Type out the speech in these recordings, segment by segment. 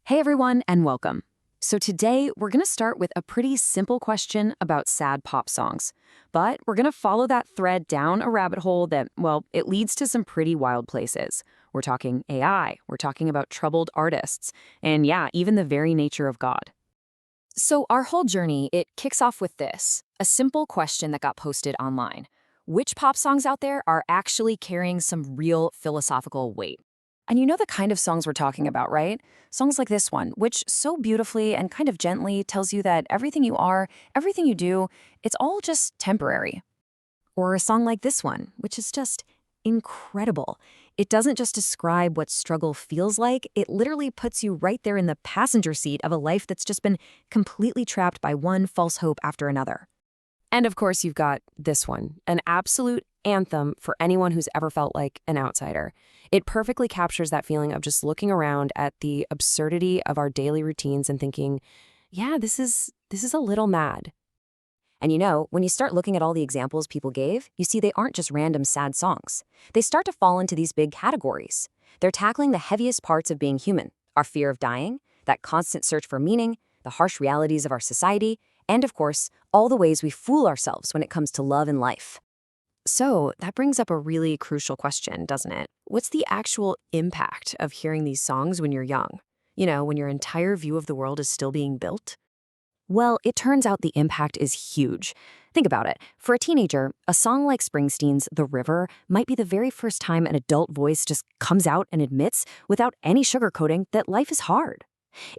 Hey everyone, and welcome. So today we're going to start with a pretty simple question about sad pop songs. But we're going to follow that thread down a rabbit hole that, well, it leads to some pretty wild places. We're talking AI, we're talking about troubled artists, and yeah, even the very nature of God. So our whole journey, it kicks off with this, a simple question that got posted online. Which pop songs out there are actually carrying some real philosophical weight? And you know the kind of songs we're talking about, right? Songs like this one, which so beautifully and kind of gently tells you that everything you are, everything you do, it's all just temporary. Or a song like this one, which is just incredible. It doesn't just describe what struggle feels like, it literally puts you right there in the passenger seat of a life that's just been completely trapped by one false hope after another. And of course, you've got this one, an absolute anthem for anyone who's ever felt like an outsider. It perfectly captures that feeling of just looking around at the absurdity of our daily routines and thinking, yeah, this is a little mad. And you know, when you start looking at all the examples people gave, you see they aren't just random sad songs. They start to fall into these big categories. They're tackling the heaviest parts of being human, our fear of dying, that constant search for meaning, the harsh realities of our society, and of course, all the ways we fool ourselves when it comes to love and life. So that brings up a really crucial question, doesn't it? What's the actual impact of hearing these songs when you're young? You know, when your entire view of the world is still being built? Well, it turns out the impact is huge. Think about it. For a teenager, a song like Springsteen's The River might be the very first time an adult voice just comes out and admits, without any sugarcoating, that life is hard.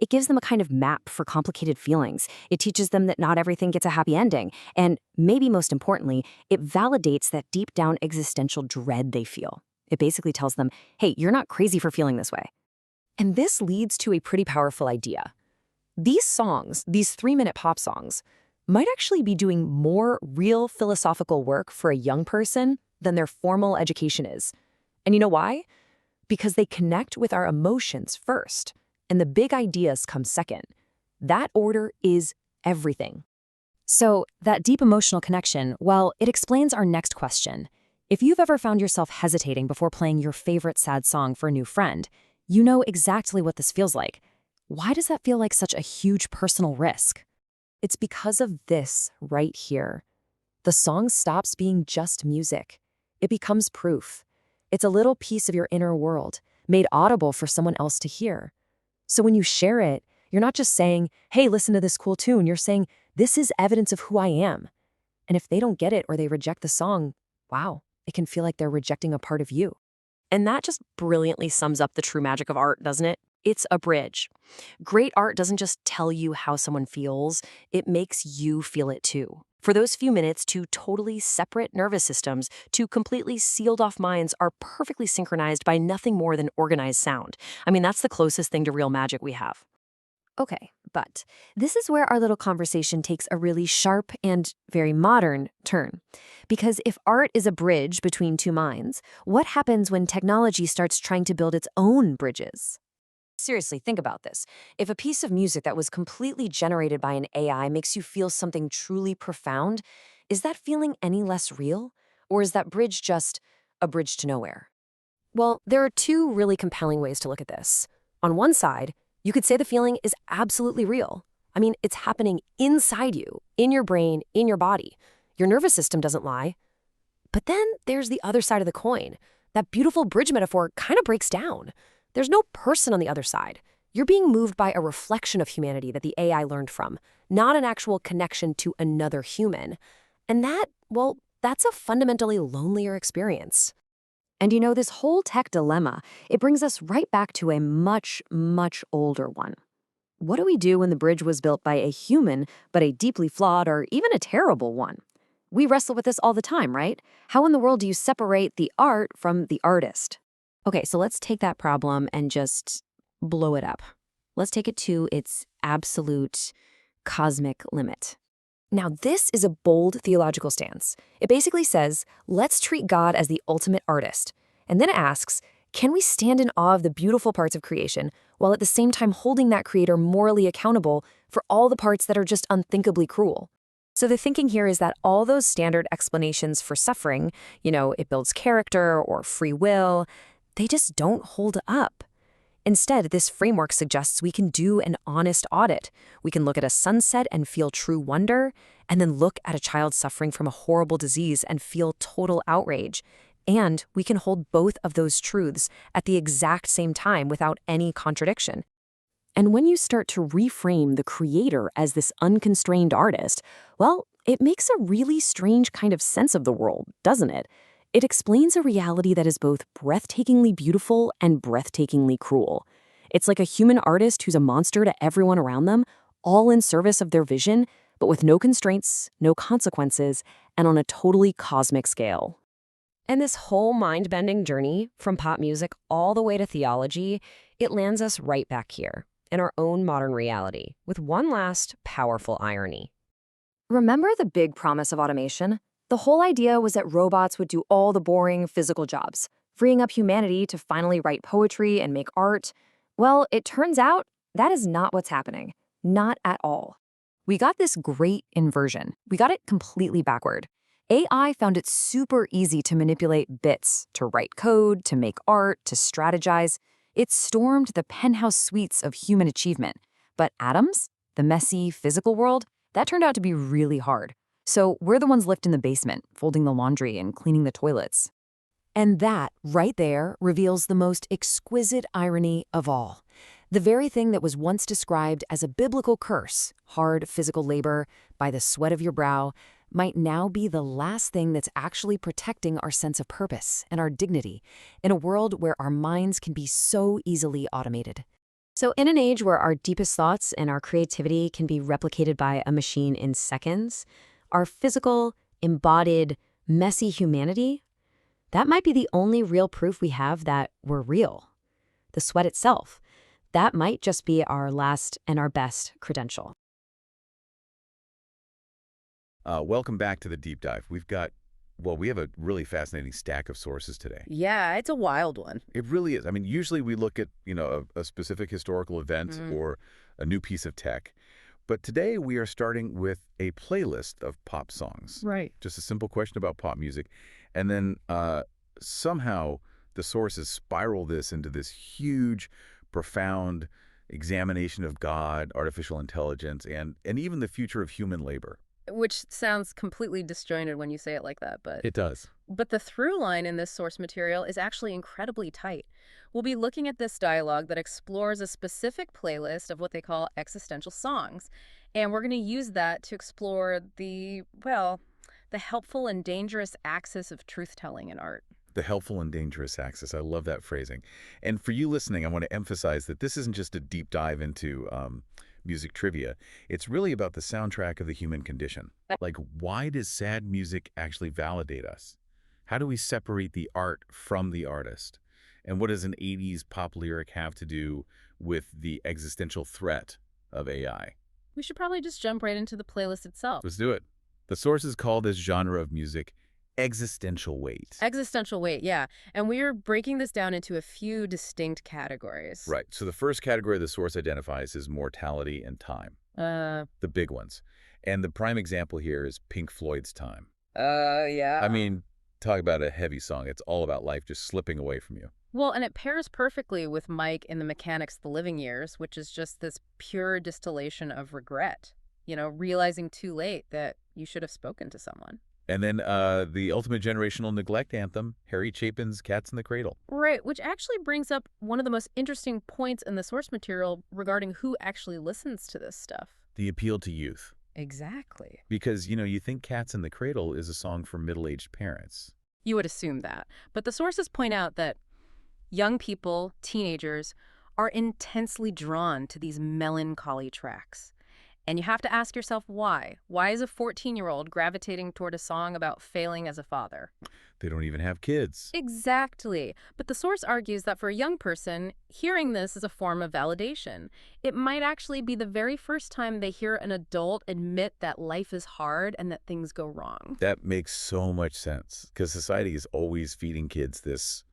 It gives them a kind of map for complicated feelings. It teaches them that not everything gets a happy ending. And maybe most importantly, it validates that deep down existential dread they feel. It basically tells them, hey, you're not crazy for feeling this way. And this leads to a pretty powerful idea. These songs, these 3-minute pop songs, might actually be doing more real philosophical work for a young person than their formal education is. And you know why? Because they connect with our emotions first, and the big ideas come second. That order is everything. So, that deep emotional connection, well, it explains our next question. If you've ever found yourself hesitating before playing your favorite sad song for a new friend, you know exactly what this feels like. Why does that feel like such a huge personal risk? It's because of this right here. The song stops being just music. It becomes proof. It's a little piece of your inner world, made audible for someone else to hear. So when you share it, you're not just saying, hey, listen to this cool tune. You're saying, this is evidence of who I am. And if they don't get it or they reject the song, wow, it can feel like they're rejecting a part of you. And that just brilliantly sums up the true magic of art, doesn't it? It's a bridge. Great art doesn't just tell you how someone feels, it makes you feel it too. For those few minutes, two totally separate nervous systems, two completely sealed off minds are perfectly synchronized by nothing more than organized sound. I mean, that's the closest thing to real magic we have. Okay, but this is where our little conversation takes a really sharp and very modern turn. Because if art is a bridge between two minds, what happens when technology starts trying to build its own bridges? Seriously, think about this. If a piece of music that was completely generated by an AI makes you feel something truly profound, is that feeling any less real? Or is that bridge just a bridge to nowhere? Well, there are two really compelling ways to look at this. On one side, you could say the feeling is absolutely real. I mean, it's happening inside you, in your brain, in your body. Your nervous system doesn't lie. But then there's the other side of the coin. That beautiful bridge metaphor kind of breaks down. There's no person on the other side. You're being moved by a reflection of humanity that the AI learned from, not an actual connection to another human. And that, well, that's a fundamentally lonelier experience. And you know, this whole tech dilemma, it brings us right back to a much, much older one. What do we do when the bridge was built by a human, but a deeply flawed or even a terrible one? We wrestle with this all the time, right? How in the world do you separate the art from the artist? Okay, so let's take that problem and just blow it up. Let's take it to its absolute cosmic limit. Now, this is a bold theological stance. It basically says, let's treat God as the ultimate artist. And then it asks, can we stand in awe of the beautiful parts of creation while at the same time holding that creator morally accountable for all the parts that are just unthinkably cruel? So the thinking here is that all those standard explanations for suffering, it builds character or free will, they just don't hold up. Instead, this framework suggests we can do an honest audit. We can look at a sunset and feel true wonder, and then look at a child suffering from a horrible disease and feel total outrage. And we can hold both of those truths at the exact same time without any contradiction. And when you start to reframe the creator as this unconstrained artist, well, it makes a really strange kind of sense of the world, doesn't it? It explains a reality that is both breathtakingly beautiful and breathtakingly cruel. It's like a human artist who's a monster to everyone around them, all in service of their vision, but with no constraints, no consequences, and on a totally cosmic scale. And this whole mind-bending journey, from pop music all the way to theology, it lands us right back here, in our own modern reality, with one last powerful irony. Remember the big promise of automation? The whole idea was that robots would do all the boring physical jobs, freeing up humanity to finally write poetry and make art. Well, it turns out that is not what's happening. Not at all. We got this great inversion. We got it completely backward. AI found it super easy to manipulate bits, to write code, to make art, to strategize. It stormed the penthouse suites of human achievement. But atoms, the messy, physical world, that turned out to be really hard. So we're the ones left in the basement, folding the laundry and cleaning the toilets. And that, right there, reveals the most exquisite irony of all. The very thing that was once described as a biblical curse, hard physical labor, by the sweat of your brow, might now be the last thing that's actually protecting our sense of purpose and our dignity in a world where our minds can be so easily automated. So in an age where our deepest thoughts and our creativity can be replicated by a machine in seconds, our physical, embodied, messy humanity, that might be the only real proof we have that we're real. The sweat itself, that might just be our last and our best credential. Welcome back to the deep dive. We have a really fascinating stack of sources today. Yeah, it's a wild one. It really is. I mean, usually we look at, a specific historical event or a new piece of tech. But today we are starting with a playlist of pop songs. Right. Just a simple question about pop music. And then somehow the sources spiral this into this huge, profound examination of God, artificial intelligence, and even the future of human labor. Which sounds completely disjointed when you say it like that, but It does. but the through line in this source material is actually incredibly tight. We'll be looking at this dialogue that explores a specific playlist of what they call existential songs, and we're going to use that to explore the helpful and dangerous axis of truth-telling in art. The helpful and dangerous axis. I love that phrasing. And for you listening, I want to emphasize that this isn't just a deep dive into music trivia. It's really about the soundtrack of the human condition. Like, why does sad music actually validate us? How do we separate the art from the artist? And what does an 80s pop lyric have to do with the existential threat of AI? We should probably just jump right into the playlist itself. Let's do it. The sources call this genre of music existential weight. Existential weight, yeah. And we are breaking this down into a few distinct categories. Right. So the first category the source identifies is mortality and time. The big ones. And the prime example here is Pink Floyd's Time. Yeah. I mean, talk about a heavy song. It's all about life just slipping away from you. Well, and it pairs perfectly with Mike in The Mechanics' The Living Years, which is just this pure distillation of regret. Realizing too late that you should have spoken to someone. And then the ultimate generational neglect anthem, Harry Chapin's Cats in the Cradle. Right, which actually brings up one of the most interesting points in the source material regarding who actually listens to this stuff. The appeal to youth. Exactly. Because, you think Cats in the Cradle is a song for middle-aged parents. You would assume that. But the sources point out that young people, teenagers, are intensely drawn to these melancholy tracks. And you have to ask yourself why. Why is a 14-year-old gravitating toward a song about failing as a father? They don't even have kids. Exactly. But the source argues that for a young person, hearing this is a form of validation. It might actually be the very first time they hear an adult admit that life is hard and that things go wrong. That makes so much sense because society is always feeding kids this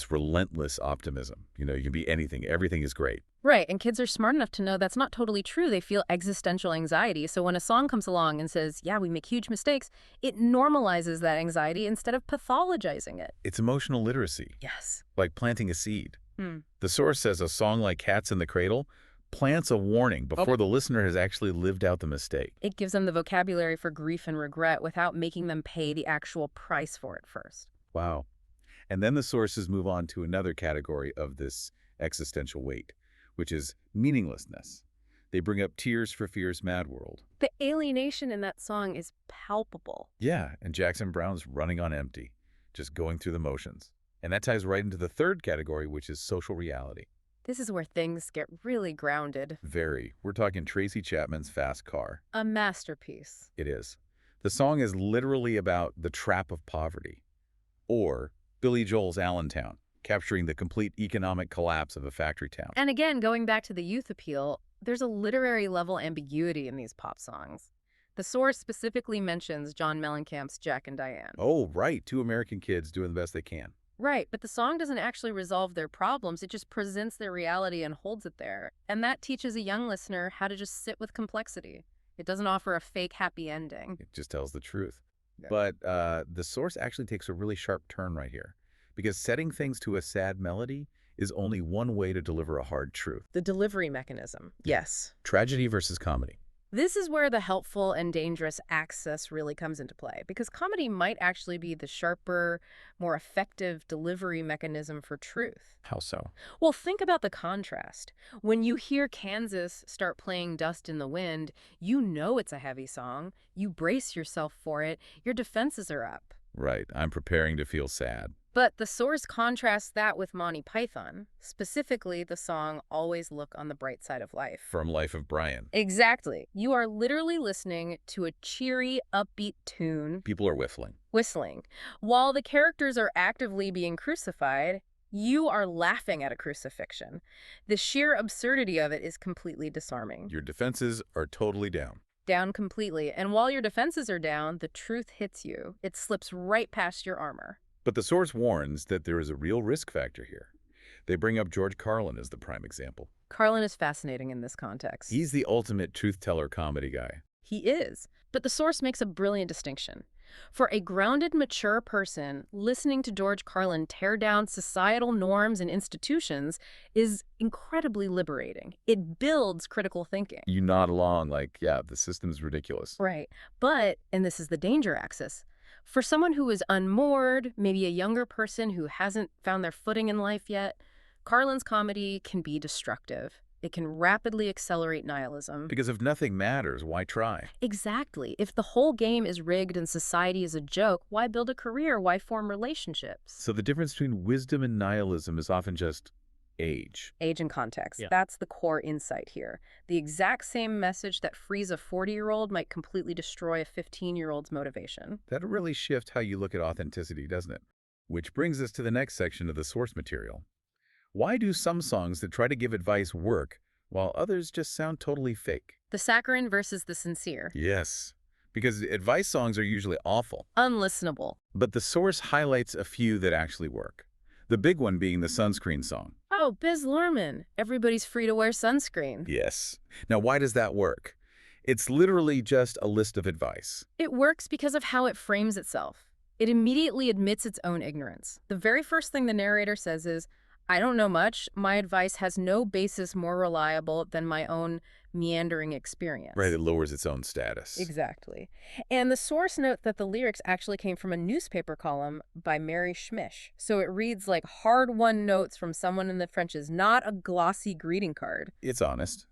relentless optimism. You can be anything. Everything is great. Right, and kids are smart enough to know that's not totally true. They feel existential anxiety. So when a song comes along and says, yeah, we make huge mistakes, it normalizes that anxiety instead of pathologizing it. It's emotional literacy. Yes. Like planting a seed. Hmm. The source says a song like Cats in the Cradle plants a warning before the listener has actually lived out the mistake. It gives them the vocabulary for grief and regret without making them pay the actual price for it first. Wow. And then the sources move on to another category of this existential weight, which is meaninglessness. They bring up Tears for Fears Mad World. The alienation in that song is palpable. Yeah, and Jackson Browne's running on empty, just going through the motions. And that ties right into the third category, which is social reality. This is where things get really grounded. Very. We're talking Tracy Chapman's Fast Car. A masterpiece. It is. The song is literally about the trap of poverty. Or Billy Joel's Allentown, capturing the complete economic collapse of a factory town. And again, going back to the youth appeal, there's a literary level ambiguity in these pop songs. The source specifically mentions John Mellencamp's Jack and Diane. Oh, right. Two American kids doing the best they can. Right, but the song doesn't actually resolve their problems. It just presents their reality and holds it there. And that teaches a young listener how to just sit with complexity. It doesn't offer a fake happy ending. It just tells the truth. Yeah. But the source actually takes a really sharp turn right here, because setting things to a sad melody is only one way to deliver a hard truth. The delivery mechanism. Yes. Tragedy versus comedy. This is where the helpful and dangerous axis really comes into play, because comedy might actually be the sharper, more effective delivery mechanism for truth. How so? Well, think about the contrast. When you hear Kansas start playing Dust in the Wind, you know it's a heavy song. You brace yourself for it. Your defenses are up. Right. I'm preparing to feel sad. But the source contrasts that with Monty Python, specifically the song Always Look on the Bright Side of Life. From Life of Brian. Exactly. You are literally listening to a cheery, upbeat tune, People are whistling. While the characters are actively being crucified, you are laughing at a crucifixion. The sheer absurdity of it is completely disarming. Your defenses are totally down. Down completely. And while your defenses are down, the truth hits you. It slips right past your armor. But the source warns that there is a real risk factor here. They bring up George Carlin as the prime example. Carlin is fascinating in this context. He's the ultimate truth-teller comedy guy. He is. But the source makes a brilliant distinction. For a grounded, mature person, listening to George Carlin tear down societal norms and institutions is incredibly liberating. It builds critical thinking. You nod along like, yeah, the system's ridiculous. Right. But, and this is the danger axis, for someone who is unmoored, maybe a younger person who hasn't found their footing in life yet, Carlin's comedy can be destructive. It can rapidly accelerate nihilism. Because if nothing matters, why try? Exactly. If the whole game is rigged and society is a joke, why build a career? Why form relationships? So the difference between wisdom and nihilism is often just age. Age and context. Yeah. That's the core insight here. The exact same message that frees a 40-year-old might completely destroy a 15-year-old's motivation. That'll really shift how you look at authenticity, doesn't it? Which brings us to the next section of the source material. Why do some songs that try to give advice work, while others just sound totally fake? The saccharine versus the sincere. Yes, because advice songs are usually awful. Unlistenable. But the source highlights a few that actually work. The big one being the sunscreen song. Oh, Biz Luhrmann. Everybody's free to wear sunscreen. Yes. Now, why does that work? It's literally just a list of advice. It works because of how it frames itself. It immediately admits its own ignorance. The very first thing the narrator says is, I don't know much. My advice has no basis more reliable than my own meandering experience. Right, it lowers its own status. Exactly. And the source note that the lyrics actually came from a newspaper column by Mary Schmish. So it reads like hard-won notes from someone in the trenches, not a glossy greeting card. It's honest.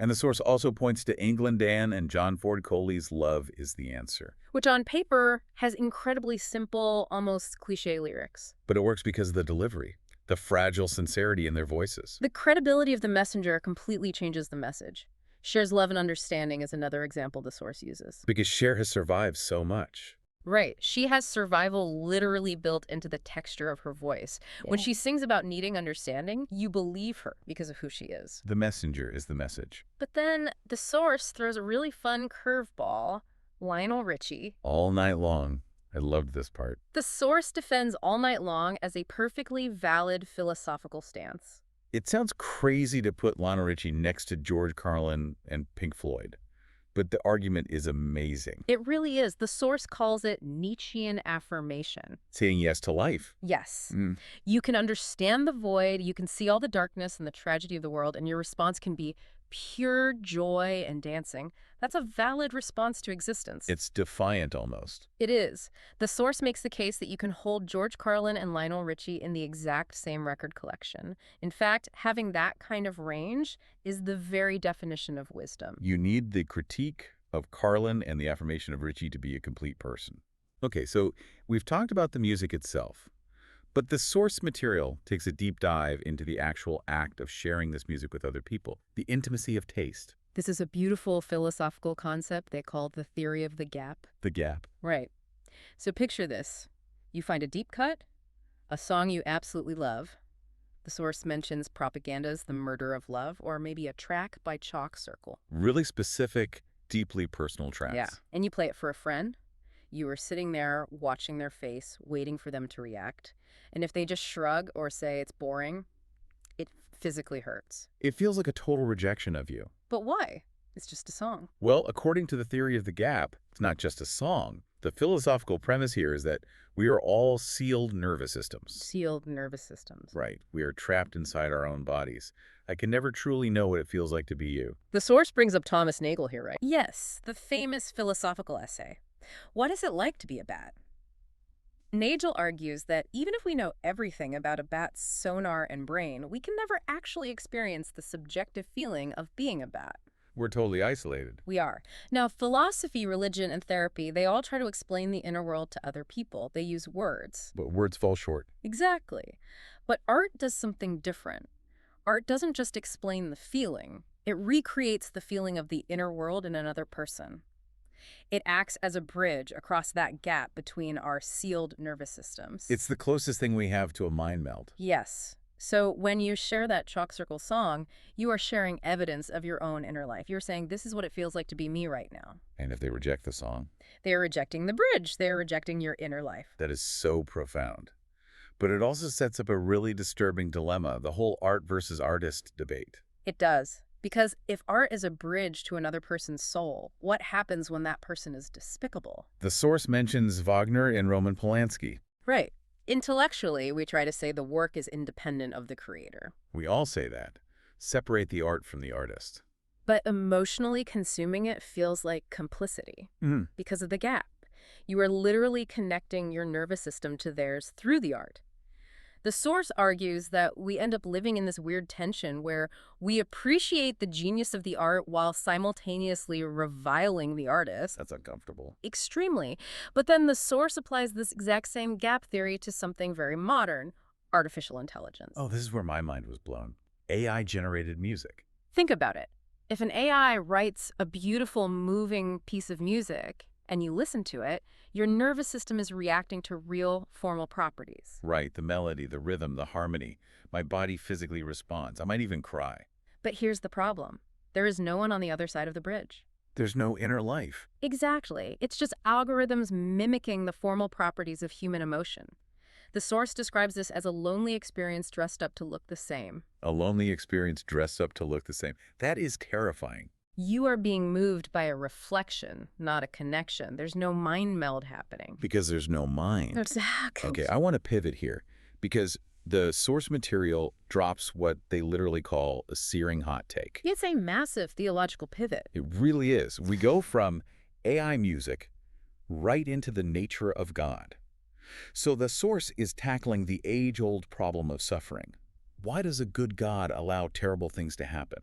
And the source also points to England Dan and John Ford Coley's Love is the Answer. Which on paper has incredibly simple, almost cliche lyrics. But it works because of the delivery. The fragile sincerity in their voices. The credibility of the messenger completely changes the message. Cher's love and understanding is another example the source uses. Because Cher has survived so much. Right. She has survival literally built into the texture of her voice. Yeah. When she sings about needing understanding, you believe her because of who she is. The messenger is the message. But then the source throws a really fun curveball, Lionel Richie. All Night Long. I loved this part. The source defends All Night Long as a perfectly valid philosophical stance. It sounds crazy to put Lionel Richie next to George Carlin and Pink Floyd. But the argument is amazing. It really is. The source calls it Nietzschean affirmation. Saying yes to life. Yes. Mm. You can understand the void, you can see all the darkness and the tragedy of the world, and your response can be pure joy and dancing. That's a valid response to existence. It's defiant almost. It is. The source makes the case that you can hold George Carlin and Lionel Richie in the exact same record collection. In fact, having that kind of range is the very definition of wisdom. You need the critique of Carlin and the affirmation of Richie to be a complete person. Okay, so we've talked about the music itself, but the source material takes a deep dive into the actual act of sharing this music with other people, the intimacy of taste. This is a beautiful philosophical concept they call the theory of the gap. The gap. Right. So picture this. You find a deep cut, a song you absolutely love. The source mentions Propaganda's The Murder of Love, or maybe a track by Chalk Circle. Really specific, deeply personal tracks. Yeah. And you play it for a friend. You are sitting there watching their face, waiting for them to react. And if they just shrug or say it's boring, it physically hurts. It feels like a total rejection of you. But why? It's just a song. Well, according to the theory of the gap, it's not just a song. The philosophical premise here is that we are all sealed nervous systems. Sealed nervous systems. Right. We are trapped inside our own bodies. I can never truly know what it feels like to be you. The source brings up Thomas Nagel here, right? Yes, the famous philosophical essay. What is it like to be a bat? Nagel argues that even if we know everything about a bat's sonar and brain, we can never actually experience the subjective feeling of being a bat. We're totally isolated. We are. Now, philosophy, religion, and therapy, they all try to explain the inner world to other people. They use words. But words fall short. Exactly. But art does something different. Art doesn't just explain the feeling. It recreates the feeling of the inner world in another person. It acts as a bridge across that gap between our sealed nervous systems. It's the closest thing we have to a mind meld. Yes. So when you share that Chalk Circle song, you are sharing evidence of your own inner life. You're saying, this is what it feels like to be me right now. And if they reject the song? They are rejecting the bridge. They are rejecting your inner life. That is so profound. But it also sets up a really disturbing dilemma, the whole art versus artist debate. It does. Because if art is a bridge to another person's soul, what happens when that person is despicable? The source mentions Wagner and Roman Polanski. Right. Intellectually, we try to say the work is independent of the creator. We all say that. Separate the art from the artist. But emotionally consuming it feels like complicity because of the gap. You are literally connecting your nervous system to theirs through the art. The source argues that we end up living in this weird tension where we appreciate the genius of the art while simultaneously reviling the artist. That's uncomfortable. Extremely. But then the source applies this exact same gap theory to something very modern, artificial intelligence. Oh, this is where my mind was blown. AI-generated music. Think about it. If an AI writes a beautiful, moving piece of music and you listen to it, your nervous system is reacting to real formal properties. Right, the melody, the rhythm, the harmony. My body physically responds. I might even cry. But here's the problem. There is no one on the other side of the bridge. There's no inner life. Exactly. It's just algorithms mimicking the formal properties of human emotion. The source describes this as a lonely experience dressed up to look the same. A lonely experience dressed up to look the same. That is terrifying. You are being moved by a reflection, not a connection. There's no mind meld happening. Because there's no mind. Exactly. Okay, I want to pivot here because the source material drops what they literally call a searing hot take. It's a massive theological pivot. It really is. We go from AI music right into the nature of God. So the source is tackling the age-old problem of suffering. Why does a good God allow terrible things to happen?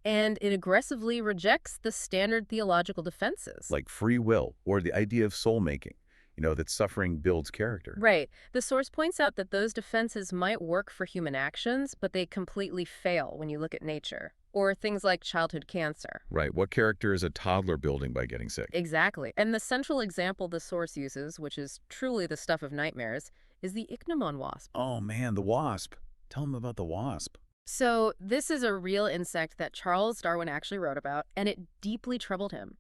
And it aggressively rejects the standard theological defenses. Like free will or the idea of soul-making, that suffering builds character. Right. The source points out that those defenses might work for human actions, but they completely fail when you look at nature. Or things like childhood cancer. Right. What character is a toddler building by getting sick? Exactly. And the central example the source uses, which is truly the stuff of nightmares, is the ichneumon wasp. Oh, man, the wasp. Tell them about the wasp. So this is a real insect that Charles Darwin actually wrote about, and it deeply troubled him.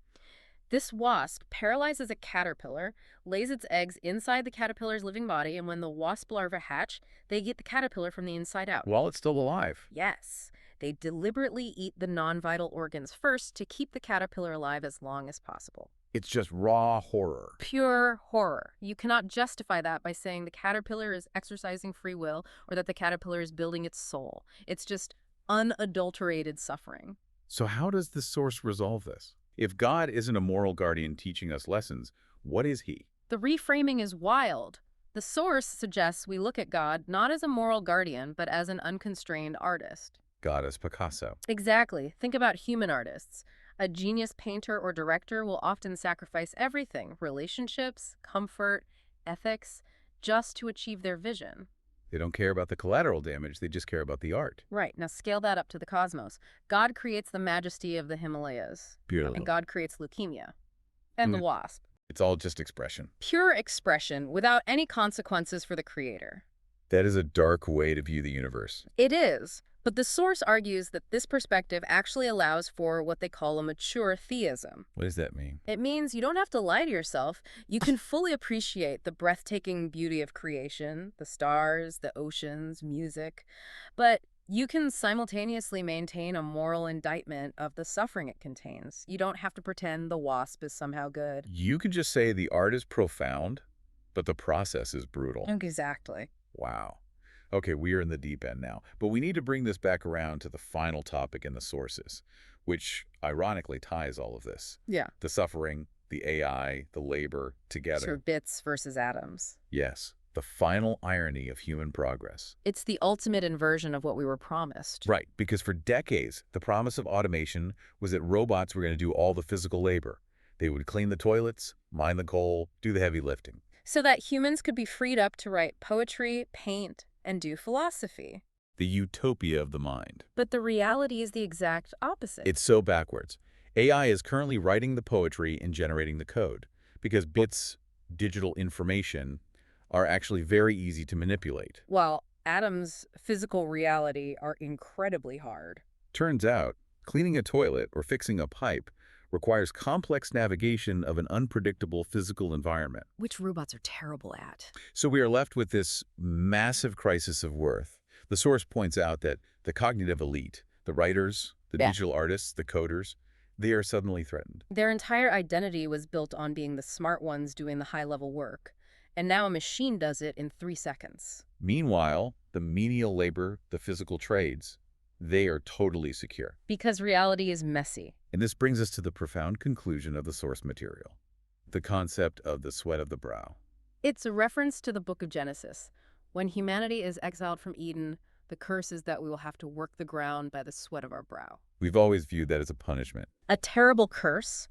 This wasp paralyzes a caterpillar, lays its eggs inside the caterpillar's living body, and when the wasp larvae hatch, they get the caterpillar from the inside out. While it's still alive. Yes. They deliberately eat the non-vital organs first to keep the caterpillar alive as long as possible. It's just raw horror. Pure horror. You cannot justify that by saying the caterpillar is exercising free will or that the caterpillar is building its soul. It's just unadulterated suffering. So how does the source resolve this? If God isn't a moral guardian teaching us lessons, what is he? The reframing is wild. The source suggests we look at God not as a moral guardian, but as an unconstrained artist. God is Picasso. Exactly. Think about human artists. A genius painter or director will often sacrifice everything, relationships, comfort, ethics, just to achieve their vision. They don't care about the collateral damage, they just care about the art. Right. Now scale that up to the cosmos. God creates the majesty of the Himalayas, Beautiful. and God creates leukemia and the wasp. It's all just expression. Pure expression without any consequences for the creator. That is a dark way to view the universe. It is, but the source argues that this perspective actually allows for what they call a mature theism. What does that mean? It means you don't have to lie to yourself. You can fully appreciate the breathtaking beauty of creation, the stars, the oceans, music, but you can simultaneously maintain a moral indictment of the suffering it contains. You don't have to pretend the wasp is somehow good. You can just say the art is profound, but the process is brutal. Exactly. Wow. Okay, we are in the deep end now, but we need to bring this back around to the final topic in the sources, which ironically ties all of this. Yeah. The suffering, the AI, the labor, together. Sort of bits versus atoms. Yes, the final irony of human progress. It's the ultimate inversion of what we were promised. Right, because for decades, the promise of automation was that robots were going to do all the physical labor. They would clean the toilets, mine the coal, do the heavy lifting. So that humans could be freed up to write poetry, paint, and do philosophy. The utopia of the mind. But the reality is the exact opposite. It's so backwards. AI is currently writing the poetry and generating the code because bits, digital information, are actually very easy to manipulate. While atoms' physical reality are incredibly hard. Turns out, cleaning a toilet or fixing a pipe requires complex navigation of an unpredictable physical environment. Which robots are terrible at. So we are left with this massive crisis of worth. The source points out that the cognitive elite, the writers, the digital artists, the coders, they are suddenly threatened. Their entire identity was built on being the smart ones doing the high-level work. And now a machine does it in 3 seconds. Meanwhile, the menial labor, the physical trades, they are totally secure. Because reality is messy. And this brings us to the profound conclusion of the source material, the concept of the sweat of the brow. It's a reference to the book of Genesis. When humanity is exiled from Eden, the curse is that we will have to work the ground by the sweat of our brow. We've always viewed that as a punishment. A terrible curse,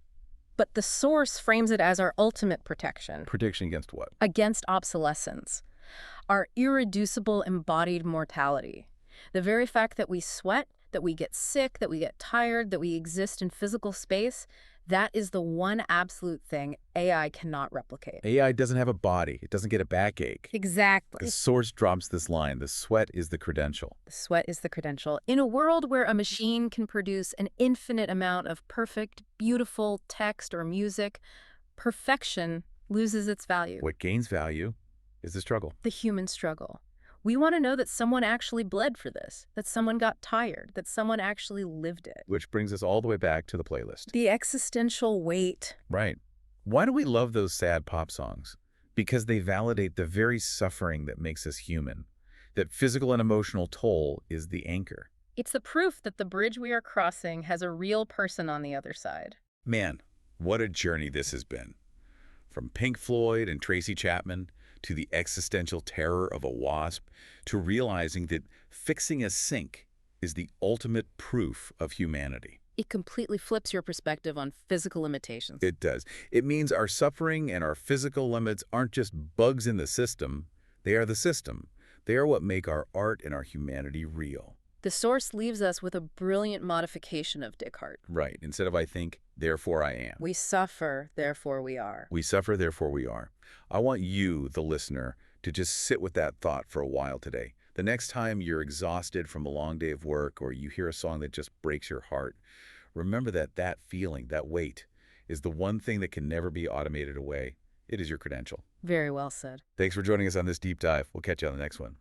but the source frames it as our ultimate protection. Protection against what? Against obsolescence. Our irreducible embodied mortality. The very fact that we sweat, that we get sick, that we get tired, that we exist in physical space, that is the one absolute thing AI cannot replicate. AI doesn't have a body. It doesn't get a backache. Exactly. The source drops this line, the sweat is the credential. The sweat is the credential. In a world where a machine can produce an infinite amount of perfect, beautiful text or music, perfection loses its value. What gains value is the struggle. The human struggle. We want to know that someone actually bled for this, that someone got tired, that someone actually lived it. Which brings us all the way back to the playlist. The existential weight. Right. Why do we love those sad pop songs? Because they validate the very suffering that makes us human. That physical and emotional toll is the anchor. It's the proof that the bridge we are crossing has a real person on the other side. Man, what a journey this has been. From Pink Floyd and Tracy Chapman, to the existential terror of a wasp, to realizing that fixing a sink is the ultimate proof of humanity. It completely flips your perspective on physical limitations. It does. It means our suffering and our physical limits aren't just bugs in the system. They are the system. They are what make our art and our humanity real. The source leaves us with a brilliant modification of Descartes. Right. Instead of I think, therefore I am. We suffer, therefore we are. We suffer, therefore we are. I want you, the listener, to just sit with that thought for a while today. The next time you're exhausted from a long day of work or you hear a song that just breaks your heart, remember that feeling, that weight, is the one thing that can never be automated away. It is your credential. Very well said. Thanks for joining us on this deep dive. We'll catch you on the next one.